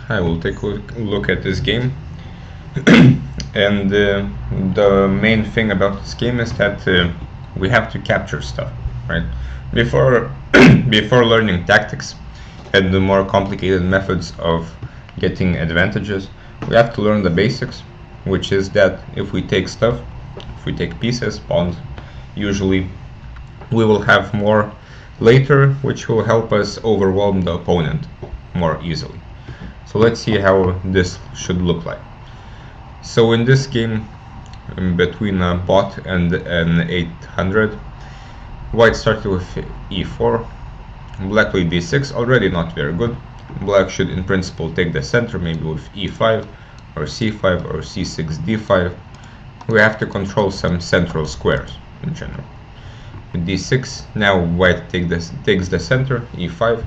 I will take a look at this game. And the main thing about this game is that we have to capture stuff, right? Before before learning tactics and the more complicated methods of getting advantages, we have to learn the basics, which is that if we take stuff, if we take pieces, pawns, usually we will have more later, which will help us overwhelm the opponent more easily. So let's see how this should look like. So in this game, between a bot and an 800, white started with e4, black played d6, already not very good. Black should in principle take the center, maybe with e5 or c5 or c6 d5. We have to control some central squares in general. With d6, now white takes the center, e5.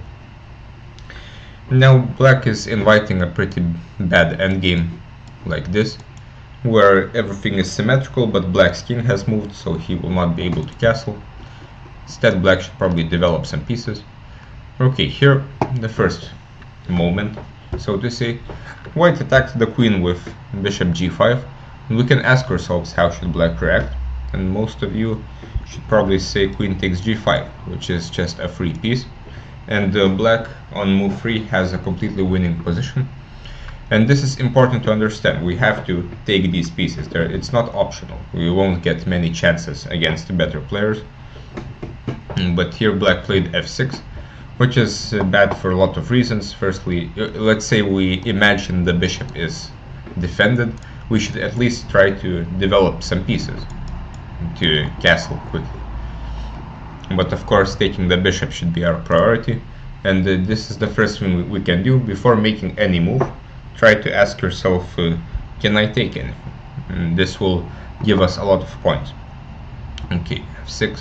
Now black is inviting a pretty bad endgame like this, where everything is symmetrical, but black's king has moved, so he will not be able to castle. Instead, black should probably develop some pieces. Okay, here, the first moment, so to say, white attacked the queen with bishop g5. We can ask ourselves how should black react, and most of you should probably say queen takes g5, which is just a free piece, and black on move 3 has a completely winning position. And this is important to understand. We have to take these pieces. It's not optional. We won't get many chances against better players. But here black played f6, which is bad for a lot of reasons. Firstly, let's say we imagine the bishop is defended. We should at least try to develop some pieces to castle quickly. But of course, taking the bishop should be our priority. And this is the first thing we can do before making any move. Try to ask yourself, can I take anything? And this will give us a lot of points. Okay, f6,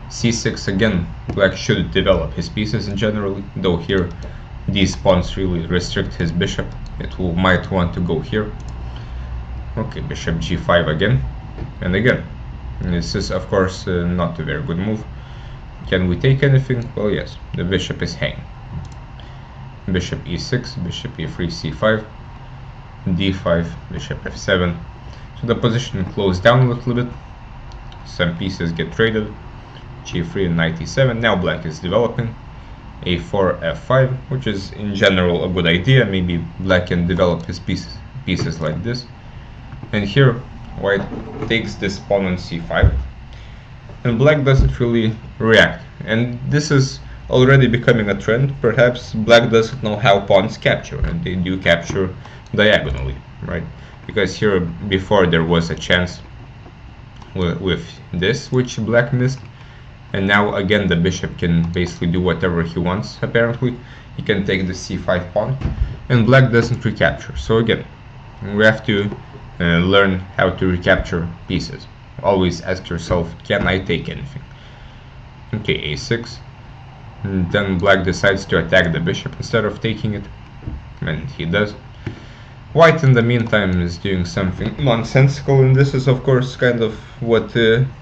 c6 again. Black should develop his pieces in general, though here these pawns really restrict his bishop. It might want to go here. Okay, bishop g5 again and again. And this is of course not a very good move. Can we take anything? Well, yes, the bishop is hanging. Bishop e6, bishop e3, c5, d5, bishop f7. So the position closed down a little bit. Some pieces get traded. g3 and knight e7. Now black is developing. a4, f5, which is in general a good idea. Maybe black can develop his pieces like this. And here white takes this pawn on c5. And black doesn't really react. And this is already becoming a trend. Perhaps black doesn't know how pawns capture, and they do capture diagonally, right? Because here before there was a chance with this, which black missed, and now again the bishop can basically do whatever he wants. Apparently he can take the c5 pawn, and black doesn't recapture. So again, we have to learn how to recapture pieces. Always ask yourself, can I take anything? Okay, a6. And then black decides to attack the bishop instead of taking it, and he does. White in the meantime is doing something nonsensical, and this is of course kind of what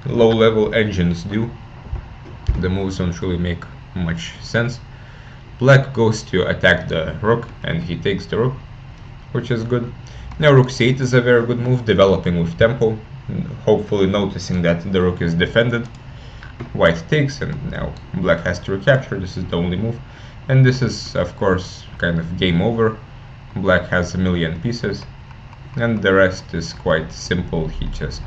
low-level engines do. The moves don't really make much sense. Black goes to attack the rook, and he takes the rook, which is good. Now rook c8 is a very good move, developing with tempo, hopefully noticing that the rook is defended. White takes, and now black has to recapture. This is the only move, and this is of course kind of game over. Black has a million pieces, and the rest is quite simple. He just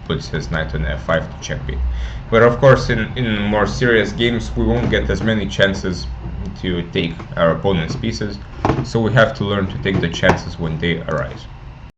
puts his knight on f5 to checkmate. But of course in more serious games we won't get as many chances to take our opponent's pieces, so we have to learn to take the chances when they arise.